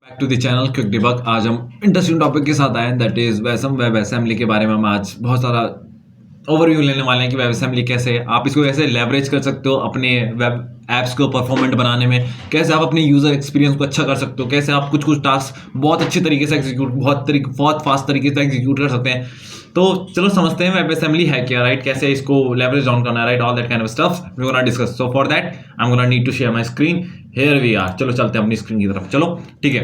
Back to the channel quick debug. आज हम interesting topic के साथ आए हैं, दैट इज वेब असेंबली के बारे में हम आज बहुत सारा ओवरव्यू लेने वाले हैं कि वेब असेंबली कैसे है, आप इसको कैसे लेवरेज कर सकते हो अपने वेब एप्स को परफॉर्मेंट बनाने में, कैसे आप अपने यूजर एक्सपीरियंस को अच्छा कर सकते हो, कैसे आप कुछ टास्क बहुत अच्छे तरीके से एग्जीक्यूट बहुत फास्ट तरीके से एग्जीक्यूट कर सकते हैं। तो चलो समझते हैं वेब असेंबली है क्या, राइट, कैसे इसको लेवरेज डाउन करना है, right, all that kind of stuff we gonna discuss. So for that I am gonna need to share my screen. Here we are. चलो चलते हैं अपनी स्क्रीन की तरफ। चलो ठीक है,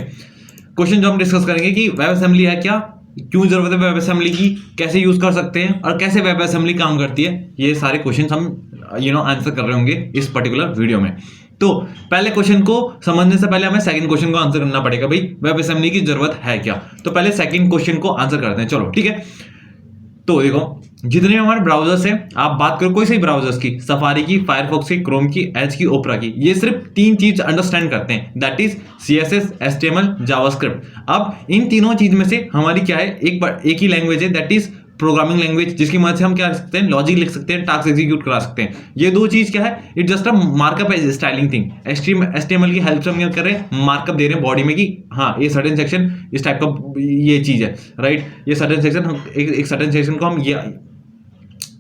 क्वेश्चन जो हम डिस्कस करेंगे कि वेब असेंबली है क्या, क्यों जरूरत है वेब असेंबली की, कैसे यूज कर सकते हैं और कैसे वेब असेंबली काम करती है, ये सारे क्वेश्चन हम आंसर कर रहे होंगे इस पर्टिकुलर वीडियो में। तो पहले क्वेश्चन को समझने से पहले हमें सेकंड क्वेश्चन को आंसर करना पड़ेगा, भाई वेब असेंबली की जरूरत है क्या। तो पहले सेकंड क्वेश्चन को आंसर करते हैं, चलो ठीक है। तो देखो, जितने हमारे ब्राउजर्स हैं, आप बात करो कोई से ब्राउजर्स की, सफारी की, फायरफॉक्स की, क्रोम की, एज की, ओपरा की, ये सिर्फ तीन चीज अंडरस्टैंड करते हैं, that is CSS, HTML, JavaScript. अब इन तीनों चीज में से हमारी क्या है, एक ही लैंग्वेज है, दैट इज प्रोग्रामिंग लैंग्वेज, जिसकी मदद से हम क्या कर सकते हैं, लॉजिक लिख सकते हैं, टास्क एग्जीक्यूट करा सकते हैं। ये दो चीज क्या है, it just a markup as styling thing. HTML की हेल्प से हम क्या कर रहे हैं, मार्कअप दे रहे हैं बॉडी में कि हाँ ये सर्टेन सेक्शन इस टाइप का ये चीज है, राइट, ये सर्टेन सेक्शन एक सर्टेन सेक्शन को हम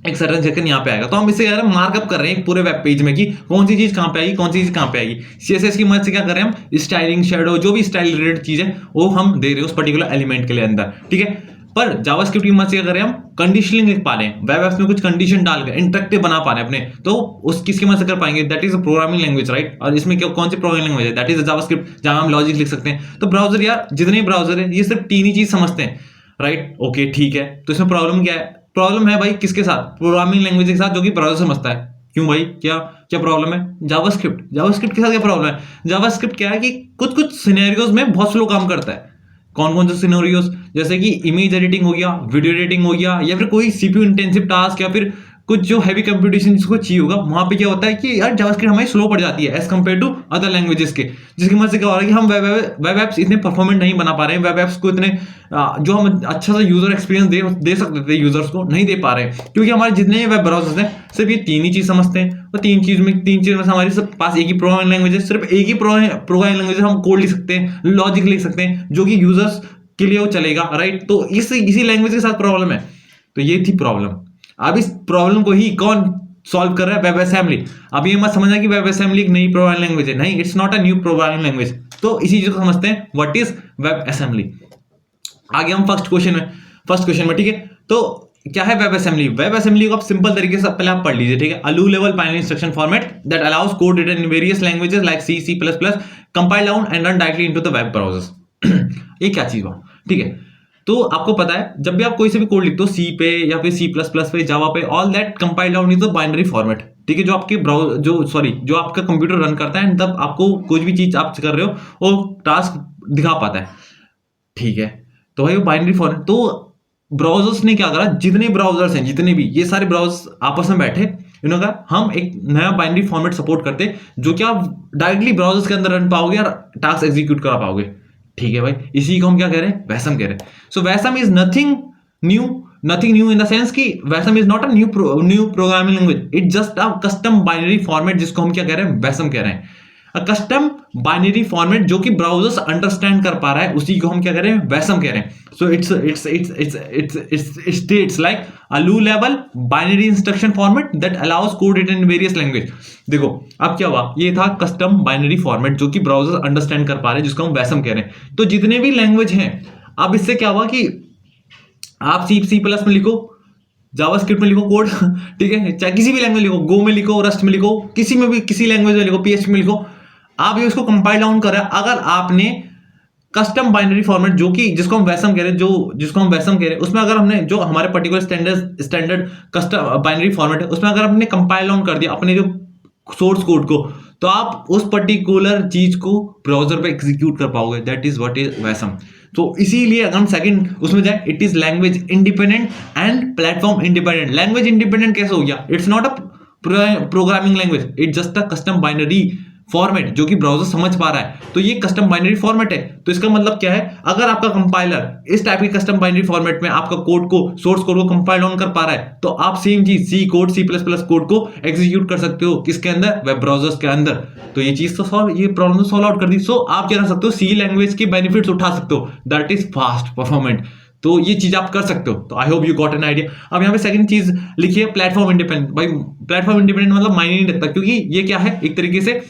एक सर्टेन सेक्शन यहाँ पे आएगा, तो हम इसे यार मार्कअप कर रहे हैं पूरे वेब पेज में कि कौन सी चीज कहाँ पे आएगी, कौन सी चीज कहाँ पे आएगी। CSS की मदद से क्या कर रहे हैं हम, स्टाइलिंग, शेडो, जो भी स्टाइल रिलेटेड चीज है वो हम दे रहे हैं उस पर्टिकुलर एलिमेंट के लिए अंदर, ठीक है। पर जावास्क्रिप्ट की मदद से क्या कर रहे हैं, हम कंडीशनिंग लिख पा रहे हैं, वेब एप्स में कुछ कंडीशन डाल के इंटरेक्टिव बना पा रहे हैं अपने, तो उस किसकी मदद से कर पाएंगे, that is programming language, right. और इसमें क्या कौन सी प्रोग्रामिंग लैंग्वेज है, दैट इज जावास्क्रिप्ट, जहां हम लॉजिक लिख सकते हैं। तो ब्राउजर यार, जितने ब्राउजर है ये सिर्फ तीन ही चीज समझते हैं, राइट, ओके ठीक है। तो इसमें प्रॉब्लम क्या है, प्रॉब्लम है भाई किसके साथ, प्रोग्रामिंग लैंग्वेज के साथ, जो कि ब्राउजर समझता है। क्यों भाई, क्या क्या प्रॉब्लम है, जावास्क्रिप्ट के साथ क्या प्रॉब्लम है। जावास्क्रिप्ट क्या है कि कुछ सिनेरियोज में बहुत स्लो काम करता है। कौन कौन से सिनेरियोज, जैसे कि इमेज एडिटिंग हो गया, वीडियो एडिटिंग हो गया, या फिर कोई सीपीयू इंटेंसिव टास्क, या फिर कुछ जो हैवी कंप्यूटेशन जिसको चाहिए होगा, वहां पे क्या होता है कि यार जावास्क्रिप्ट हमारी स्लो पड़ जाती है as compare to other languages के, जिसकी मदद से क्या हो रहा है कि हम वेब एप्स इतने परफॉर्मेंट नहीं बना पा रहे हैं, वेब एप्स को इतने जो हम अच्छा सा यूजर एक्सपीरियंस दे सकते थे यूजर्स को, नहीं दे पा रहे हैं, क्योंकि हमारे जितने वेब ब्राउजर्स हैं सिर्फ ये तीन ही चीज समझते हैं। और तीन चीज में से हमारे पास एक ही प्रोग्रामिंग लैंग्वेज है, सिर्फ एक ही प्रोग्रामिंग लैंग्वेज हम कोड लिख सकते हैं, लॉजिक लिख सकते हैं, जो कि यूजर्स के लिए वो चलेगा, राइट। तो इसी लैंग्वेज के साथ प्रॉब्लम है, तो ये थी प्रॉब्लम। अब इस प्रॉब्लम को ही कौन सॉल्व कर रहा है, वेब असेंबली। अब ये मत समझना कि वेब असेंबली एक नई प्रोग्रामिंग लैंग्वेज है, नहीं, it's not a new programming language. तो इसी चीज को समझते हैं, व्हाट इज वेब असेंबली। आगे हम फर्स्ट क्वेश्चन में, ठीक है। तो क्या है वेब असेंबली। वेब असेंबली को आप सिंपल तरीके से पहले आप पढ़ लीजिए, ठीक है। A low level binary instruction format that allows code written in various languages like C++, compile down and run directly into the web browsers. ये क्या चीज हुआ, ठीक है। तो आपको पता है, जब भी आप कोई से भी कोड लिखते हो C पे या फिर C++ पे, जावा पे, all that compile down is the binary format, ठीक है। जो आपके जो आपका कंप्यूटर रन करता है, तब आपको कुछ भी चीज आप कर रहे हो वो टास्क दिखा पाता है, ठीक है। तो भाई वो बाइनरी फॉर्मेट, तो ब्राउजर्स ने क्या करा, जितने ब्राउजर्स हैं, जितने भी ये सारे ब्राउजर्स आपस में बैठे, इन्होंने कहा हम एक नया बाइनरी फॉर्मेट सपोर्ट करते हैं, जो कि आप डायरेक्टली ब्राउजर्स के अंदर रन पाओगे और टास्क एग्जीक्यूट करा पाओगे, ठीक है भाई। इसी को हम क्या कह रहे हैं, वैसम कह रहे हैं। So Wasm is nothing new in the sense कि Wasm is not a new programming language, it just a custom binary format, जिसको हम क्या कह रहे हैं, वैसम कह रहे हैं। अ कस्टम बाइनरी फॉर्मेट जो कि ब्राउजर्स अंडरस्टैंड कर पा रहा है, उसी को हम क्या कह रहे हैं, वैसम कह रहे हैं। So it's states like a low level binary instruction format that allows code written in various language. देखो अब क्या हुआ, ये था कस्टम बाइनरी फॉर्मेट जो कि ब्राउजर अंडरस्टैंड कर पा रहे हैं, जिसको हम वैसम कह रहे हैं। तो जितने भी लैंग्वेज हैं, अब इससे क्या हुआ कि आप C++ में लिखो, जावास्क्रिप्ट में लिखो कोड, ठीक है, चाहे किसी भी लैंग्वेज लिखो, गो में लिखो, रस्ट में लिखो, किसी में भी किसी लैंग्वेज में लिखो, PHP में लिखो, आप ये उसको कंपाइल डाउन कर रहे हैं। अगर आपने कस्टम बाइनरी फॉर्मेट जिसको हम वैसम कह रहे हैं, उसमें अगर हमने जो हमारे particular standard custom binary format है, उसमें अगर हमने कंपाइल डाउन कर दिया अपने जो सोर्स कोड को, तो आप उस पर्टिकुलर चीज को ब्राउजर पे एग्जीक्यूट कर पाओगे, दैट इज व्हाट इज वैसम। तो इसीलिए अगर हम सेकंड उसमें जाए, it is language independent and platform independent. Language independent कैसे हो गया, it's not a programming language, it just a custom binary format जो कि ब्राउजर समझ पा रहा है, तो ये कस्टम बाइनरी फॉर्मेट है। तो इसका मतलब क्या है, अगर आपका कंपाइलर इस टाइप की कस्टम बाइनरी फॉर्मेट में आपका कोड को, सोर्स कोड को कंपाइल डाउन कर पा रहा है, तो आप सेम चीज C code, C plus plus code को एग्जीक्यूट कर सकते हो किसके अंदर, वेब ब्राउजर्स के अंदर। तो ये चीज तो सॉल्व, ये प्रॉब्लम तो सॉल्व आउट कर दी। सो आप क्या कर सकते हो, सी लैंग्वेज के बेनिफिट्स उठा सकते हो, दैट इज फास्ट परफॉर्मेंट। तो ये चीज आप कर सकते हो। तो I hope you got an idea. अब यहाँ पे सेकंड चीज लिखी है प्लेटफॉर्म इंडिपेंडेंट। भाई प्लेटफॉर्म इंडिपेंडेंट मतलब मायने नहीं रखता, क्योंकि ये क्या है, एक तरीके से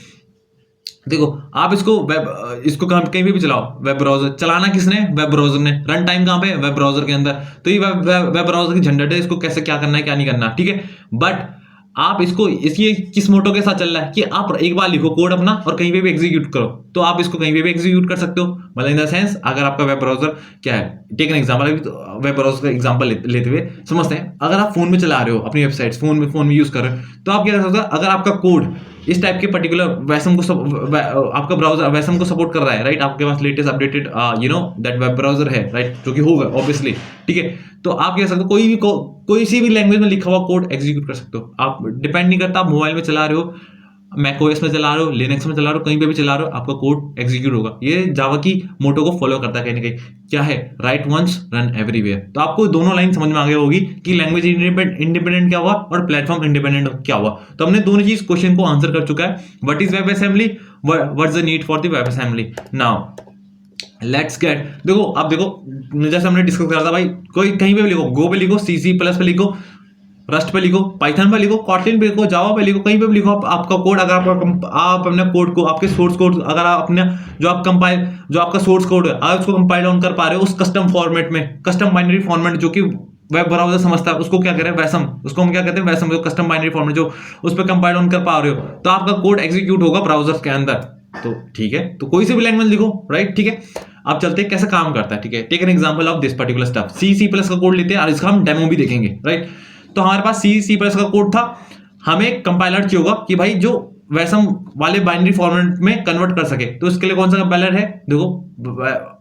देखो आप इसको वेब, इसको कहीं भी चलाओ, वेब ब्राउजर चलाना किसने, वेब ब्राउजर ने, रन टाइम कहां पे, वेब ब्राउजर के अंदर। तो ये वेब ब्राउजर की झंझट है, इसको कैसे क्या करना है क्या नहीं करना, ठीक है। बट आप इसको इसलिए किस मोटो के साथ चल रहा है कि आप एक बार लिखो कोड अपना और कहीं पे भी एग्जीक्यूट करो, तो आप इसको कहीं पे भी एग्जीक्यूट कर सकते हो। मतलब इन द सेंस, अगर आपका वेब ब्राउजर क्या है, take an example, web browser का एग्जांपल लेते हुए समझते हैं, अगर आप फोन में चला रहे हो अपनी वेबसाइट्स, फोन में यूज कर रहे हो, तो आप क्या कर सकते हो, अगर आपका कोड इस टाइप के पर्टिकुलर वैसम को आपका ब्राउजर वैसम को सपोर्ट कर रहा है, राइट, आपके पास latest updated you know that web browser है, राइट, जो कि होगा ऑब्वियसली, ठीक है। तो आप क्या कर सकते हो, कोई सी भी लैंग्वेज में लिखा हुआ कोड एग्जीक्यूट कर सकते हो। आप डिपेंड नहीं करता, आप मोबाइल में चला रहे हो, मैकओएस में चला रहे हो, लिनक्स में चला रहे हो, कहीं पे भी चला रहे हो, आपका कोड एग्जीक्यूट होगा। ये जावा की मोटो को फॉलो करता है कहीं ना कहीं, क्या है, राइट वंस रन एवरीवेयर। तो आपको दोनों लाइन समझ में आ गई होगी कि लैंग्वेज इंडिपेंडेंट क्या हुआ और प्लेटफॉर्म इंडिपेंडेंट क्या हुआ। तो हमने दोनों चीज क्वेश्चन को आंसर कर चुका है, what is web assembly, what is the need for the web assembly. Now let's get, देखो अब देखो जैसे हमने डिस्कस करा था भाई, कोई कहीं पे भी लिखो, गो पे लिखो, सी प्लस पे लिखो, रस्ट पे लिखो, पाइथन पे लिखो, कॉटलिन पे लिखो, जावा पे लिखो, कहीं पे भी लिखो आपका कोड। अगर आप अपने कोड को, आपके सोर्स कोड, अगर आप अपने जो आपका सोर्स कोड है, आप उसको कंपाइल डाउन कर पा रहे हो उस कस्टम फॉर्मेट में, कस्टम बाइनरी फॉर्मेट जो कि वेब ब्राउजर समझता है, उसको क्या करें, वैसम, उसको हम क्या कहते हैं, वैसम, जो कस्टम बाइनरी फॉर्मेट जो उस पर कंपाइल डाउन कर पा रहे हो, तो आपका कोड एग्जीक्यूट होगा ब्राउजर के अंदर। तो ठीक है, तो कोई सी भी लैंग्वेज लिखो, राइट, ठीक है। अब चलते हैं कैसे काम करता है, ठीक है। Take an example of this particular stuff, C plus का कोड लेते हैं और इसका हम डेमो भी देखेंगे, राइट। तो हमारे पास सी प्लस का कोड था, हमें कंपाइलर चाहिए होगा कि भाई जो वैसम वाले बाइनरी फॉर्मेट में कन्वर्ट कर सके। तो इसके लिए कौन सा कंपाइलर है, देखो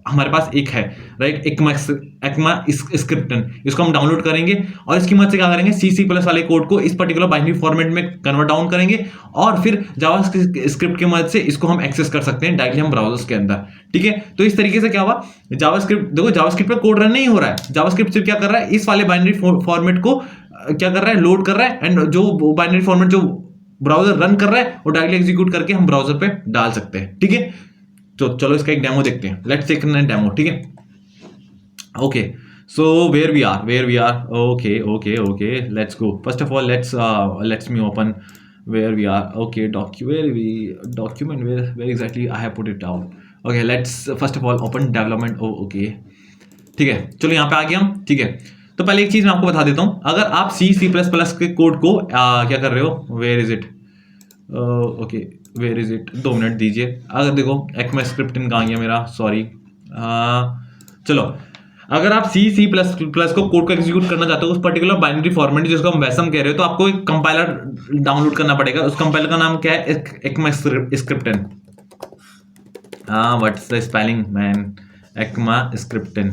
हमारे पास एक है, राइट, एक्मा स्क्रिप्टन। इसको हम डाउनलोड करेंगे और इसकी मदद से क्या करेंगे, सी प्लस वाले कोड को इस पर्टिकुलर बाइनरी फॉर्मेट में कन्वर्ट डाउन करेंगे और फिर जावा स्क्रिप्ट की मदद से इसको हम एक्सेस कर सकते हैं डायरेक्टली हम ब्राउजर्स के अंदर, ठीक है। तो इस तरीके से क्या हुआ, जावास्क्रिप्ट, देखो जावास्क्रिप्ट पे कोड रन नहीं हो रहा है, जावास्क्रिप्ट सिर्फ क्या कर रहा है, इस वाले बाइनरी फॉर्मेट को क्या कर रहा है, लोड कर रहा है, एंड जो बाइनरी फॉर्मेट जो ब्राउजर रन कर रहा है वो डायरेक्टली एग्जीक्यूट करके हम ब्राउजर पे डाल सकते हैं, ठीक है। तो चलो इसका एक डेमो देखते हैं, लेट्स टेक एन डेमो, ठीक है। Okay, so where we are, okay, let's go. First of all let's me open where we are, okay, document where exactly I have put it down. Okay, let's first of all open development, okay, ठीक है, चलो यहाँ पे आ गए हम, ठीक है। तो पहले एक चीज मैं आपको बता देता हूँ, अगर आप सी प्लस प्लस के कोड को क्या कर रहे हो, where is it, okay, where is it, 2 minute दीजिए। अगर देखो एक्मा स्क्रिप्टिंग कहाँ गया मेरा, सॉरी, चलो, अगर आप सी प्लस प्लस को कोड को एग्जीक्यूट करना चाहते हो उस पर्टिकुलर बाइनरी फॉर्मेट जिसको हम वैसम कह रहे हो, तो आपको एक कंपाइलर डाउनलोड करना पड़ेगा। उस कंपाइलर का नाम क्या है, ECMAScript. What's the spelling man, ECMAScript,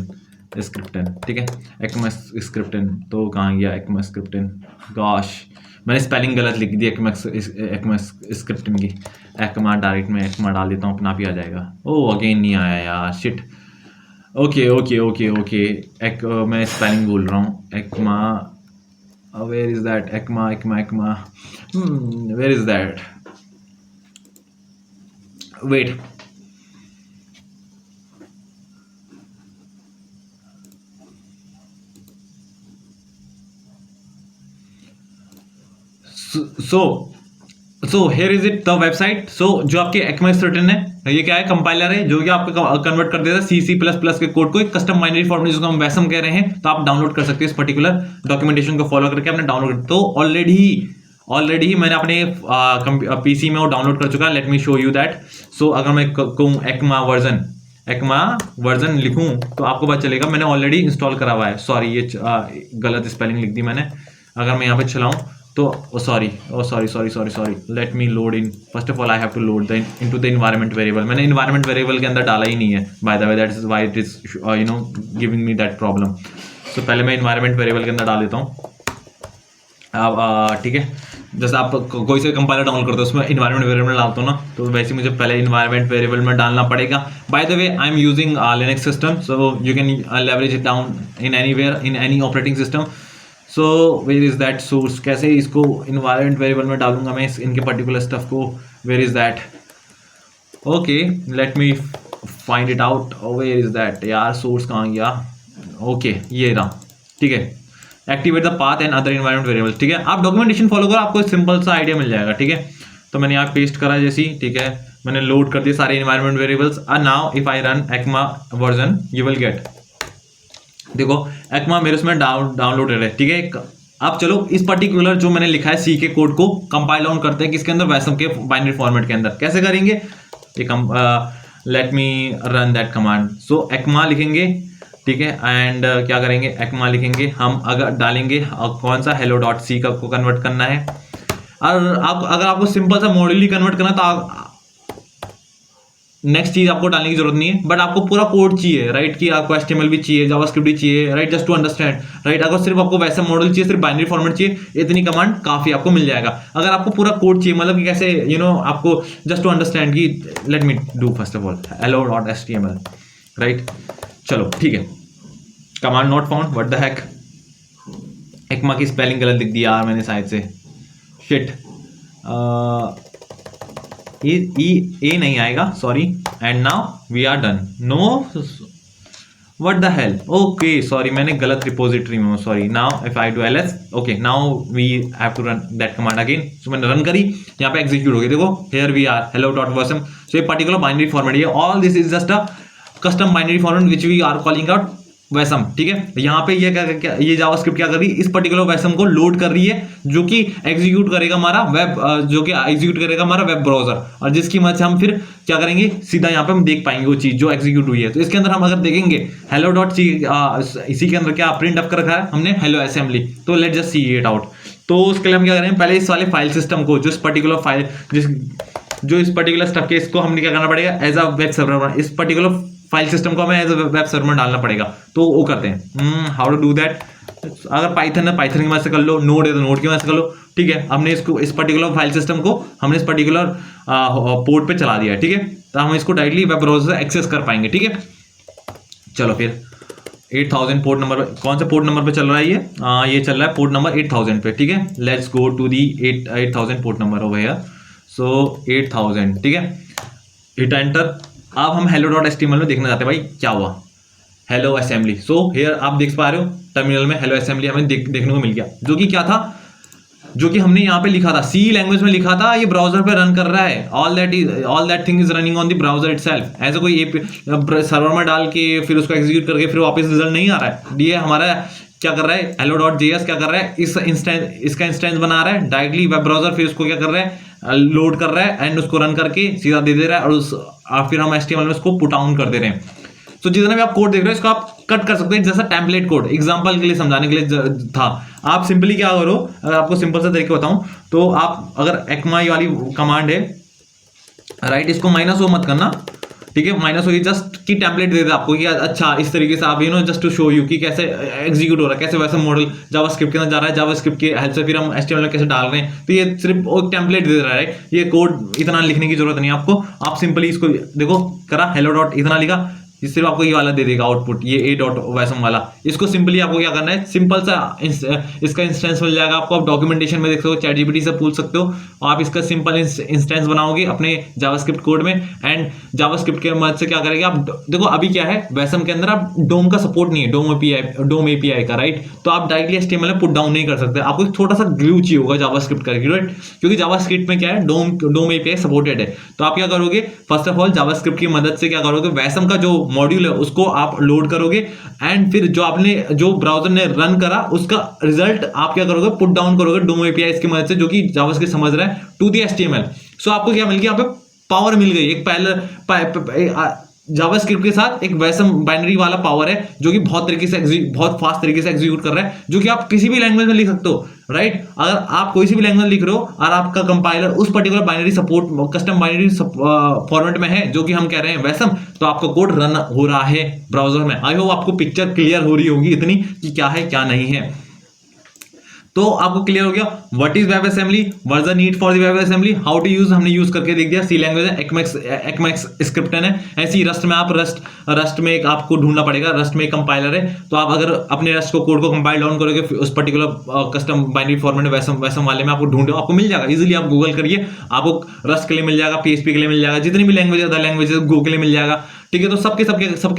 ठीक है, एक्मा स्क्रिप्टन। तो कहाँ गया एक्मा स्क्रिप्टन, गॉश मैंने स्पेलिंग गलत लिख दी एक्मा स्क्रिप्टन की। एक्मा डायरेक्ट में एक्मा डाल देता हूँ, अपना भी आ जाएगा। ओह अगेन नहीं आया यार, शिट। ओके, मैं स्पेलिंग बोल रहा हूँ, ECMA, where is that, ECMA, where is that, wait, so here is it the website. So जो आपके एक्मा स्क्रिप्टन है, ये क्या है, कंपाइलर है जो कि आपको कन्वर्ट कर देता है सी प्लस प्लस के कोड को एक कस्टम बाइनरी फॉर्मेट जिसको हम वैसम कह रहे हैं। तो आप डाउनलोड कर सकते हैं इस पर्टिकुलर डॉक्यूमेंटेशन को फॉलो करके आपने डाउनलोड। तो ऑलरेडी मैंने अपने पीसी में वो डाउनलोड कर चुका है। Let me show you that. So अगर मैं कहूँ एक्मा वर्जन लिखूँ तो आपको पता चलेगा मैंने ऑलरेडी इंस्टॉल करा हुआ है। सॉरी, ये गलत स्पेलिंग लिख दी मैंने। अगर मैं यहाँ पे चलाऊँ तो sorry, let me load in. First of all I have to load the into the environment variable. मैंने एनवायरनमेंट वेरिएबल के अंदर डाला ही नहीं है, by the way, that is why it is giving me that problem. तो पहले मैं एनवायरनमेंट वेरिएबल के अंदर डाल देता हूँ। ठीक है, जैसे आप कोई से कंपाइलर डाउनलोड करते हो उसमें इन्वायरमेंट वेरिएबल डालते हो ना, तो वैसे मुझे पहले इन्वायरमेंट वेरिएबल में डालना पड़ेगा. By the way I am using Linux system, so you can leverage it down in anywhere in any operating system. So where is that source, कैसे इसको इन्वायरमेंट वेरिएबल में डालूंगा मैं इनके पर्टिकुलर स्टफ को, where is that. Okay, let me find it out. Where is that यार, source कहाँ गया. ओके, ये रहा. ठीक है, activate the path and other environment variables. ठीक है, आप डॉक्यूमेंटेशन फॉलो करो, आपको सिंपल सा आइडिया मिल जाएगा. ठीक है, तो मैंने यहाँ पेस्ट करा जैसी. ठीक है, मैंने लोड कर दिए सारे environment variables. And now if I run ECMA version you will get, देखो एक्मा मेरे उसमें डाउनलोड है. ठीक है, अब चलो इस पर्टिकुलर जो मैंने लिखा है सी के कोड को कंपाइल डाउन करते हैं किसके अंदर, वैसम के बाइनरी फॉर्मेट के अंदर. कैसे करेंगे, let me run that command. So ECMA लिखेंगे. ठीक है, एंड क्या करेंगे, एक्मा लिखेंगे हम, अगर डालेंगे कौन सा hello.c का को कन्वर्ट करना है. और आप अगर आपको सिंपल सा मॉड्यूल ही कन्वर्ट करना तो नेक्स्ट चीज आपको डालने की जरूरत नहीं है, बट आपको पूरा कोड चाहिए, राइट, कि आपको HTML भी चाहिए, जावास्क्रिप्ट भी चाहिए, right, just to understand, right. अगर सिर्फ आपको वैसा मॉडल चाहिए, सिर्फ बाइनरी फॉर्मेट चाहिए, इतनी कमांड काफी आपको मिल जाएगा. अगर आपको पूरा कोड चाहिए, मतलब कि कैसे आपको जस्ट टू अंडरस्टैंड कि let me do first of all hello.html, right. चलो ठीक है, command not found, what the heck, ECMA की स्पेलिंग गलत लिख दिया यार मैंने शायद से, शिट. ए नहीं आएगा, sorry. And now we are done. No, what the hell, okay sorry, मैंने गलत रिपोजिटरी में हूँ, sorry. Now if I do ls, okay now we have to run that command again. So मैंने रन करी, यहाँ पे एग्जीक्यूट हो गई. देखो here we are hello.wasm. So ये पर्टिकुलर बाइनरी फॉर्मेट है, all this is just a custom binary format which we are calling out Wasm. ठीक है, यहाँ पे ये क्या ये जावास्क्रिप्ट क्या कर रही है, इस पर्टिकुलर वैसम को लोड कर रही है, जो कि एग्जीक्यूट करेगा हमारा वेब, जो कि एग्जीक्यूट करेगा हमारा वेब ब्राउजर, और जिसकी मदद से हम फिर क्या करेंगे, सीधा यहाँ पे हम देख पाएंगे वो चीज जो एग्जीक्यूट हुई है. तो इसके अंदर हम अगर देखेंगे hello.c, इसी के अंदर क्या प्रिंट अप कर रखा है हमने, हेलो असेंबली. तो let just see it out. तो उसके लिए हम क्या करेंगे, पहले इस वाले फाइल सिस्टम को, जो इस पर्टिकुलर फाइल जो इस पर्टिकुलर स्टफ के, इसको हमने क्या करना पड़ेगा, एज अ वेब सर्वर, इस पर्टिकुलर फाइल सिस्टम को हमें एज अ वेब सर्वर में डालना पड़ेगा. तो वो करते हैं. हाउ टू डू दैट, अगर पाइथन है पाइथन की मदद से कर लो, नोड है तो नोड की मदद से कर लो. ठीक है, हमने इसको इस पर्टिकुलर फाइल सिस्टम को हमने इस पर्टिकुलर पोर्ट पे चला दिया है. ठीक है, तो हम इसको डायरेक्टली वेब ब्राउज़र से एक्सेस कर पाएंगे. ठीक है, चलो फिर 8000 पोर्ट नंबर, कौन से पोर्ट नंबर पे चल रहा है ये चल रहा है पोर्ट नंबर 8000 पे. ठीक है, let's go to the 8000 port number over here. So 8000. ठीक है, हिट एंटर. अब हम hello.html में देखना चाहते हैं भाई क्या हुआ, हेलो असेंबली. सो हियर आप देख पा रहे हो टर्मिनल में हेलो असेंबली हमें देखने को मिल गया, जो कि क्या था, जो कि हमने यहाँ पे लिखा था, सी लैंग्वेज में लिखा था, ये ब्राउजर पे रन कर रहा है. All that thing is running on the browser itself. ऐसा कोई सर्वर में डाल के फिर उसको एग्जीक्यूट करके फिर वापस रिजल्ट नहीं आ रहा है. ये हमारा क्या कर रहा है, hello.js क्या कर रहा है, इसका इंस्टेंस बना रहा है डायरेक्टली वेब ब्राउजर, फिर उसको क्या कर रहा है, लोड कर रहा है एंड उसको रन करके सीधा दे रहा है, और फिर हम HTML में उसको पुट डाउन कर दे रहे हैं. तो जितना भी आप कोड देख रहे हो इसको आप कट कर सकते हैं, जैसा टेम्पलेट कोड एग्जांपल के लिए समझाने के लिए था. आप सिंपली क्या करो, अगर आपको सिंपल सा तरीका बताऊं, तो आप अगर एक्मा वाली कमांड है, राइट, इसको -o मत करना. ठीक है, -o जस्ट की टेम्पलेट दे दे आपको कि अच्छा इस तरीके से आप जस्ट टू शो यू कि कैसे एग्जीक्यूट हो रहा है, कैसे वैसा मॉडल जावास्क्रिप्ट के अंदर जा रहा है, जावास्क्रिप्ट की हेल्प से फिर हम HTML में कैसे डाल रहे हैं. तो ये सिर्फ एक टेम्पलेट दे रहा है, ये कोड इतना लिखने की जरूरत नहीं है आपको. आप सिंपली इसको देखो, करा hello. इतना लिखा, सिर्फ आपको ये वाला दे देगा आउटपुट, ये a.wasm वाला. इसको सिंपली आपको क्या करना है, सिंपल सा इसका इंस्टेंस मिल जाएगा आपको. आप डॉक्यूमेंटेशन में देख सकते हो, ChatGPT से पूछ सकते हो. आप इसका सिंपल इंस्टेंस बनाओगे अपने जावास्क्रिप्ट कोड में, एंड जावास्क्रिप्ट के मदद से क्या करेंगे आप, देखो अभी क्या है वैसम के अंदर आप डोम का सपोर्ट नहीं है, डोम API का, राइट. तो आप डायरेक्टली HTML में पुट डाउन नहीं कर सकते, आपको एक छोटा सा ग्लू चाहिए होगा जावास्क्रिप्ट का, राइट, क्योंकि जावास्क्रिप्ट में क्या है, डोम API सपोर्टेड है. तो आप क्या करोगे, फर्स्ट ऑफ ऑल जावास्क्रिप्ट की मदद से क्या करोगे, वैसम का जो मॉड्यूल है उसको आप लोड करोगे, एंड फिर जो ब्राउजर ने रन करा उसका रिजल्ट आप क्या करोगे, पुट डाउन करोगे डोम API की मदद से, जो कि जावास्क्रिप्ट समझ रहा है, टू दी HTML. सो आपको क्या मिल गया, यहाँ पे पावर मिल गई, एक पहले जावास्क्रिप्ट के साथ एक वैसम बाइनरी वाला पावर है, जो कि बहुत फास्ट तरीके से एग्जीक्यूट कर रहा है, जो कि आप किसी भी लैंग्वेज में लिख सकते हो, राइट. अगर आप कोई सी भी लैंग्वेज लिख रहे हो और आपका कंपाइलर उस particular binary support custom binary format में है, जो कि हम कह रहे हैं वैसम, तो आपका कोड रन हो रहा है ब्राउजर में. आई होप आपको पिक्चर क्लियर हो रही होगी इतनी कि क्या है क्या नहीं है. तो आपको क्लियर हो गया what is web assembly, what is the need for the web assembly, how to use, हमने यूज करके देख दिया। सी लैंग्वेज है, एक्मैक्स स्क्रिप्टन है, ऐसी रस्ट में आप रस्ट में एक आपको ढूंढना पड़ेगा, रस्ट में एक कंपाइलर है, तो आप अगर अपने रस्ट को कोड को कंपाइल डाउन करोगे उस पर्टिकुलर कस्टम बाइनरी फॉर्मेट वैसम वाले में आपको ढूंढो, आपको मिल जाएगा इजीली। आप गूगल करिए, आपको रस्ट के लिए मिल जाएगा, पीएचपी के लिए मिल जाएगा, जितनी भी लैंग्वेज अदर लैंग्वेज गूगल के लिए मिल जाएगा, ठीक है। तो सबके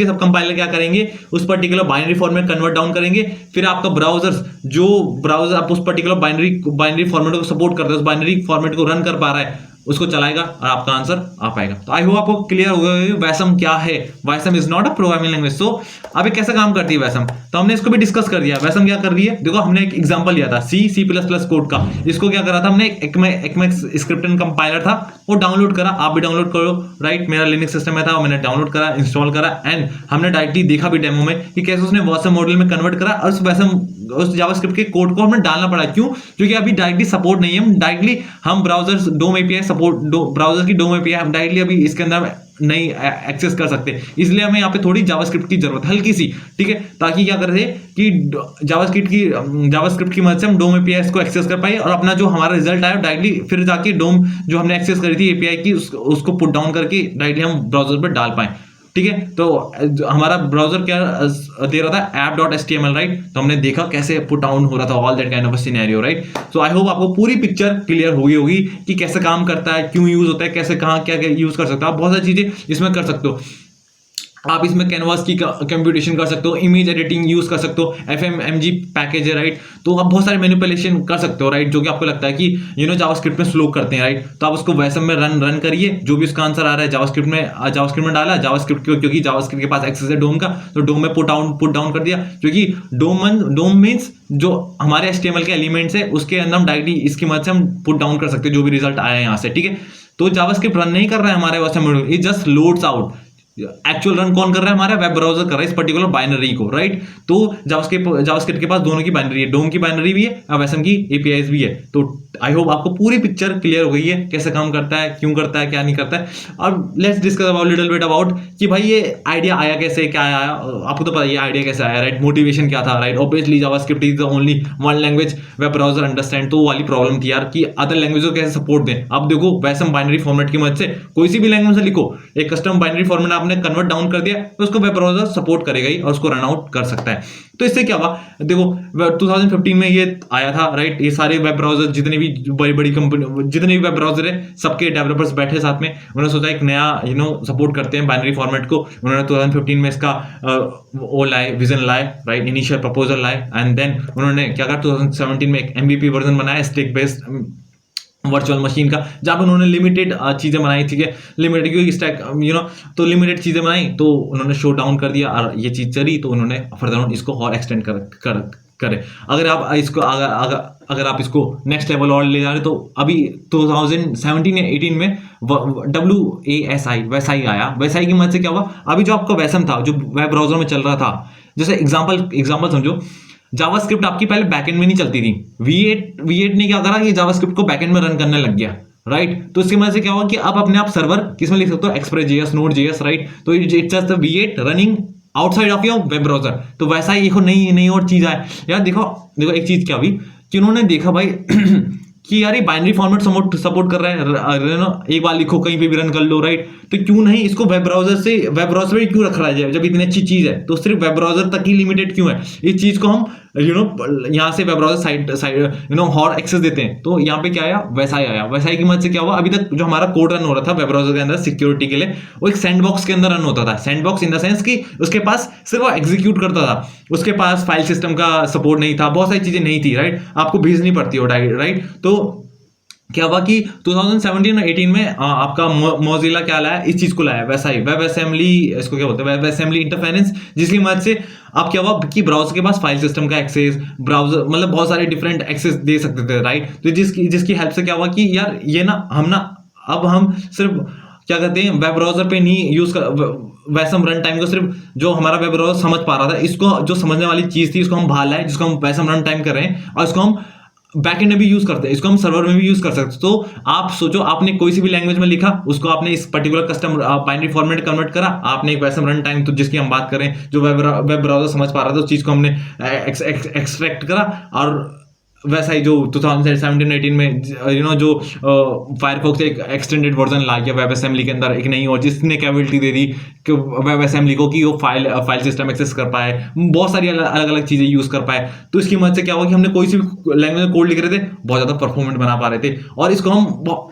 सब कंपाइलर क्या करेंगे, उस particular binary format convert down करेंगे, फिर आपका ब्राउजर आप उस पर्टिकुलर बाइनरी फॉर्मेट को सपोर्ट करते हैं, उस बाइनरी फॉर्मेट को रन कर पा रहा है, उसको चलाएगा और आपका आंसर आ पाएगा। तो आई होप आपको क्लियर हो गया वैसम क्या है। Wasm is not a programming language. So अब ये कैसे काम करती है वैसम, तो हमने इसको भी डिस्कस कर दिया। वैसम क्या कर रही है, देखो हमने एक एग्जांपल लिया था C++ कोड का, इसको क्या करा था हमने, एक्मैक्स स्क्रिप्टन कंपाइलर था, वो डाउनलोड करा, आप भी डाउनलोड करो, राइट। मेरा लिनक्स सिस्टम में था, मैंने डाउनलोड करा, इंस्टॉल करा, एंड हमने डायरेक्टली देखा भी डेमो में कि कैसे उसने वैसम मॉडल में कन्वर्ट करा, और उस जावास्क्रिप्ट के कोड को हमें डालना पड़ा। क्यों? क्योंकि अभी डायरेक्टली सपोर्ट नहीं है, हम ब्राउजर्स डोम एपीआई सपोर्ट, ब्राउजर की डोम एपीआई हम डायरेक्टली अभी इसके अंदर नहीं एक्सेस कर सकते, इसलिए हमें यहाँ पे थोड़ी जावास्क्रिप्ट की जरूरत है, हल्की सी, ठीक है, ताकि क्या करते कि जावास्क्रिप्ट की मदद से हम डोम एपीआई को एक्सेस कर पाए और अपना जो हमारा रिजल्ट आया डायरेक्टली फिर जाके डोम जो हमने एक्सेस करी थी एपीआई की उसको पुट डाउन करके डायरेक्टली हम ब्राउजर पर डाल पाए, ठीक है। तो हमारा ब्राउजर क्या दे रहा था, app.html, राइट। तो हमने देखा कैसे पुट डाउन हो रहा था, all that kind of scenario, right. So I hope आपको पूरी पिक्चर क्लियर हो गई होगी कि कैसे काम करता है, क्यों यूज होता है, कैसे कहाँ क्या यूज कर सकते हो, आप बहुत सारी चीजें इसमें कर सकते हो। आप इसमें कैनवास की कंप्यूटेशन कर सकते हो, इमेज एडिटिंग यूज कर सकते हो, FMG पैकेज है, राइट। तो आप बहुत सारे मैनिपुलेशन कर सकते हो, राइट, जो कि आपको लगता है कि जावास्क्रिप्ट में स्लो करते हैं, राइट। तो आप उसको वैसम में रन करिए, जो भी उसका आंसर आ रहा है जावास्क्रिप्ट में डाला, जावास्क्रिप्ट क्योंकि जावास्क्रिप्ट के पास एक्सेस है डोम का, तो डोम में पुट डाउन कर दिया, क्योंकि डोम मीन्स जो हमारे HTML के एलिमेंट्स है उसके अंदर हम डायरेक्टली इसकी मदद से हम पुट डाउन कर सकते हैं जो भी रिजल्ट आया है यहाँ से, ठीक है। तो जावास्क्रिप्ट रन नहीं कर रहा है हमारे वैसम में, it just loads out. Actual run कौन कर रहा है, हमारा वेब ब्राउजर कर रहा है इस पर्टिकुलर बाइनरी को, राइट। तो जावास्क्रिप्ट के पास दोनों की बाइनरी है, डोम की बाइनरी भी है और वैसम की एपीआईज भी है। तो आई होप आपको पूरी पिक्चर क्लियर हो गई है, कैसे काम करता है, क्यों करता है, क्या नहीं करता है। और let's discuss about little bit about कि भाई ये आइडिया आया कैसे, क्या आया, आपको तो पता है ये आइडिया कैसे आया, राइट, मोटिवेशन क्या था, right. Obviously JavaScript is the only one language web browser understand, तो वो वाली प्रॉब्लम थी यार कि अदर लैंग्वेज को कैसे सपोर्ट दें। अब देखो वैसम बाइनरी फॉर्मेट की मदद से कोई सी भी लैंग्वेज से लिखो, एक कस्टम बाइनरी फॉर्मेट आपने कन्वर्ट डाउन कर दिया, तो उसको वेब ब्राउजर सपोर्ट करेगा ही और उसको रन आउट कर सकता है। तो इससे क्या हुआ, देखो 2015 में ये आया था, राइट। ये सारे वेब ब्राउजर जितने भी बड़ी कंपनी, जितने भी वेब ब्राउजर है, सबके डेवलपर्स बैठे साथ में, उन्होंने सोचा एक नया सपोर्ट करते हैं बाइनरी फॉर्मेट को। उन्होंने 2015 में इसका वो लाए, विजन लाए, राइट, इनिशियल प्रपोजल लाए, एंड देन उन्होंने क्या कहा 2017 में एक MVP वर्जन बनाया स्टैक बेस्ड वर्चुअल मशीन का, जहाँ पर उन्होंने लिमिटेड चीजें बनाई, ठीक है, लिमिटेड क्योंकि स्टैक तो लिमिटेड चीजें बनाई, तो उन्होंने शो डाउन कर दिया और ये चीज चली, तो उन्होंने फर्दर इसको और एक्सटेंड करे। अगर आप इसको नेक्स्ट लेवल और ले जा रहे, तो अभी 2017 या 18 में WASI वैसाई आया। वैसाई की मदद से क्या हुआ, अभी जो आपका वैसम था जो वेब ब्राउजर में चल रहा था, जैसे एग्जाम्पल समझो, जावास्क्रिप्ट आपकी पहले बैकएंड में नहीं चलती थी, V8 ने क्या करा कि जावास्क्रिप्ट को बैकएंड में रन करने लग गया, राइट। तो इसकी वजह से क्या हुआ कि आप अपने आप सर्वर किसमें लिख सकते हो, Express.js, Node.js, राइट। तो it's just the V8 running outside of your web browser. तो वैसा ही नई और चीज है यार। देखो एक चीज क्या हुई कि उन्होंने देखा भाई कि यार ये बाइनरी फॉर्मेट सपोर्ट कर रहा है, एक बार लिखो कहीं पे भी रन कर लो, राइट। तो क्यों नहीं इसको वेब ब्राउजर में क्यों रख रहा है, जब इतनी अच्छी चीज है तो सिर्फ वेब ब्राउजर तक ही लिमिटेड क्यों है। इस चीज को हम यहाँ से वेब ब्राउजर साइड और एक्सेस देते हैं। तो यहाँ पे क्या आया, वैसाई की मदद से क्या हुआ, अभी तक जो हमारा कोड रन हो रहा था वेब ब्राउजर के अंदर सिक्योरिटी के लिए, वो एक सैंडबॉक्स के अंदर रन होता था। सैंडबॉक्स इन द सेंस कि उसके पास सिर्फ वो एग्जीक्यूट करता था, उसके पास फाइल सिस्टम का सपोर्ट नहीं था, बहुत सारी चीजें नहीं थी, राइट। आपको भेजनी पड़ती हो, राइट। तो क्या हुआ कि 2017 और 18 में आपका मोजिला क्या लाया, इस चीज को लाया, वैसा ही वेब असेंबली, इसको क्या बोलते हैं, वेब असेंबली इंटरफेरेंस, जिसकी मदद से आप क्या हुआ कि ब्राउजर के पास फाइल सिस्टम का एक्सेस, ब्राउजर मतलब बहुत सारे डिफरेंट एक्सेस दे सकते थे, राइट। तो जिसकी हेल्प से क्या हुआ कि यार ये अब हम सिर्फ क्या कहते हैं वेब ब्राउजर पे नहीं यूज कर, वैसम रन टाइम को सिर्फ जो हमारा वेब ब्राउजर समझ पा रहा था, इसको जो समझने वाली चीज थी इसको हम बाहर लाए, जिसको हम वैसम रन टाइम कर रहे हैं, और इसको हम बैकएंड में भी यूज करते हैं, इसको हम सर्वर में भी यूज कर सकते हैं। तो आप सोचो, आपने कोई सी भी लैंग्वेज में लिखा, उसको आपने इस particular custom binary format convert करा, आपने एक वैसम रन टाइम, तो जिसकी हम बात करें जो वेब ब्राउजर समझ पा रहा था, उस चीज को हमने एक्सट्रैक्ट करा और वैसा ही जो 2017-18 में जो फायरफॉक्स एक एक्सटेंडेड वर्जन ला गया वेब असेंबली के अंदर एक नई, और जिसने कैपेबिलिटी दे दी कि वेब असेंबली को कि वो फाइल सिस्टम एक्सेस कर पाए, बहुत सारी अलग अलग चीजें यूज कर पाए। तो इसकी मदद से क्या हुआ कि हमने कोई सी लैंग्वेज में कोड लिख रहे थे, बहुत ज्यादा परफॉर्मेंट बना पा रहे थे, और इसको हम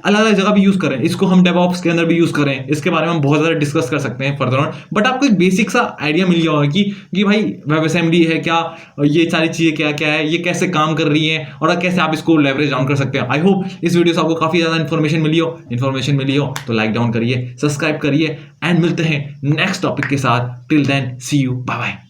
अलग अलग जगह भी यूज करें, इसको हम डेवऑप्स के अंदर भी यूज करें। इसके बारे में हम बहुत ज्यादा डिस्कस कर सकते हैं फर्दर ऑन, बट आपको एक बेसिक सा आइडिया मिल गया होगा कि भाई वेब असेंबली है क्या, ये सारी चीजें क्या क्या है, ये कैसे काम कर रही है, और कैसे आप इसको लेवरेज डाउन कर सकते हैं। आई होप इस वीडियो से आपको काफी ज्यादा इन्फॉर्मेशन मिली हो तो लाइक डाउन करिए, सब्सक्राइब करिए, एंड मिलते हैं नेक्स्ट टॉपिक के साथ। Till then see you, bye bye.